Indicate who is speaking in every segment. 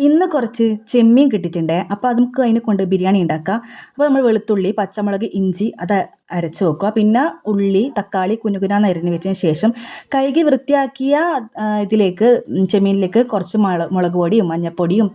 Speaker 1: ഇന്ന് കുറച്ച് ചെമ്മീൻ കിട്ടിയിട്ടുണ്ട്. അപ്പോൾ അത് നമുക്ക് അതിനെ കൊണ്ട് ബിരിയാണി ഉണ്ടാക്കാം. അപ്പോൾ നമ്മൾ വെളുത്തുള്ളി, പച്ചമുളക്, ഇഞ്ചി അത് അരച്ച് വെക്കുക. പിന്നെ ഉള്ളി, തക്കാളി കുനുകുനാന്ന് അരിഞ്ഞ് വെച്ചതിന് ശേഷം കഴുകി വൃത്തിയാക്കിയ ഇതിലേക്ക് ചെമ്മീനിലേക്ക് കുറച്ച് മുളക് പൊടിയും മഞ്ഞൾപ്പൊടിയും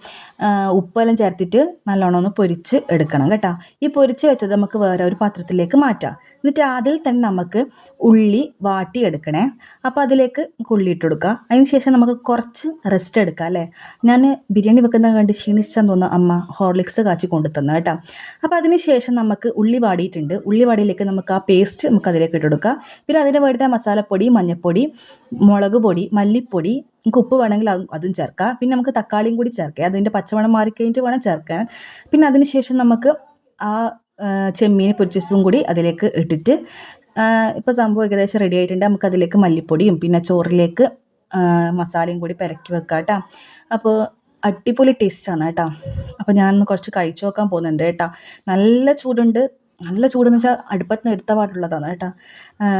Speaker 1: ഉപ്പെല്ലാം ചേർത്തിട്ട് നല്ലോണം ഒന്ന് പൊരിച്ച് എടുക്കണം കേട്ടോ. ഈ പൊരിച്ച് വെച്ചത് നമുക്ക് വേറെ ഒരു പാത്രത്തിലേക്ക് മാറ്റാം. എന്നിട്ട് അതിൽ തന്നെ നമുക്ക് ഉള്ളി വാട്ടിയെടുക്കണേ. അപ്പോൾ അതിലേക്ക് ഉള്ളി ഇട്ട് കൊടുക്കുക. അതിന് ശേഷം നമുക്ക് കുറച്ച് റെസ്റ്റ് എടുക്കാം അല്ലേ. ഞാൻ ബിരിയാണി വെക്കുന്ന കണ്ട് ക്ഷീണിച്ചാന്ന് തോന്നുന്ന അമ്മ ഹോർലിക്സ് കാച്ചി കൊണ്ടു തന്നു കേട്ടോ. അപ്പോൾ അതിന് ശേഷം നമുക്ക് ഉള്ളി വാടിയിട്ടുണ്ട്. ഉള്ളി വാടിയിലേക്ക് നമുക്ക് ആ പേസ്റ്റ് നമുക്ക് അതിലേക്ക് ഇട്ട് കൊടുക്കുക. പിന്നെ അതിന് വേണ്ടിയിട്ട് മസാലപ്പൊടി, മഞ്ഞൾപ്പൊടി, മുളക് പൊടി, മല്ലിപ്പൊടി, നമുക്ക് ഉപ്പ് വേണമെങ്കിൽ അതും ചേർക്കാം. പിന്നെ നമുക്ക് തക്കാളിയും കൂടി ചേർക്കാം. അതിൻ്റെ പച്ചമണം മാറിക്കഴിഞ്ഞിട്ട് വേണം ചേർക്കാൻ. പിന്നെ അതിന് ശേഷം നമുക്ക് ആ ചെമ്മീൻ പൊരിച്ചതും കൂടി അതിലേക്ക് ഇട്ടിട്ട് ഇപ്പോൾ സംഭവം ഏകദേശം റെഡി ആയിട്ടുണ്ട്. നമുക്ക് അതിലേക്ക് മല്ലിപ്പൊടിയും പിന്നെ ചോറിലേക്ക് മസാലയും കൂടി പെരക്കി വെക്കാം കേട്ടോ. അപ്പോൾ അടിപൊളി ടേസ്റ്റാണ് കേട്ടോ. അപ്പോൾ ഞാനൊന്ന് കുറച്ച് കഴിച്ചു നോക്കാൻ പോകുന്നുണ്ട് കേട്ടോ. നല്ല ചൂടുണ്ട്. നല്ല ചൂടെന്ന് വെച്ചാൽ അടുപ്പത്ത് നിന്ന് എടുത്ത പാടുള്ളതാണ് കേട്ടോ.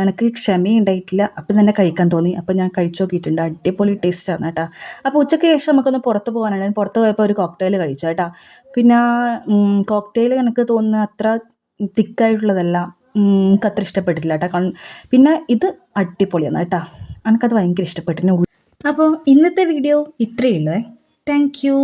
Speaker 1: എനിക്ക് ക്ഷമയുണ്ടായിട്ടില്ല. അപ്പം തന്നെ കഴിക്കാൻ തോന്നി. അപ്പോൾ ഞാൻ കഴിച്ചു നോക്കിയിട്ടുണ്ട്. അടിപൊളി ടേസ്റ്റാണ് കേട്ടോ. അപ്പോൾ ഉച്ചയ്ക്ക് ശേഷം നമുക്കൊന്ന് പുറത്ത് പോകാനാണ്. ഞാൻ പുറത്ത് പോയപ്പോൾ ഒരു കോക്ടെയിൽ കഴിച്ചു കേട്ടോ. പിന്നെ കോക്ടെയിൽ എനിക്ക് തോന്നുന്ന അത്ര തിക്കായിട്ടുള്ളതല്ല. എനിക്കത്ര ഇഷ്ടപ്പെട്ടിട്ടില്ല കേട്ടോ. പിന്നെ ഇത് അടിപൊളിയാണ് കേട്ടോ. എനിക്കത് ഭയങ്കര ഇഷ്ടപ്പെട്ടു. അപ്പോൾ ഇന്നത്തെ വീഡിയോ ഇത്രയേ ഉള്ളൂ. Thank you.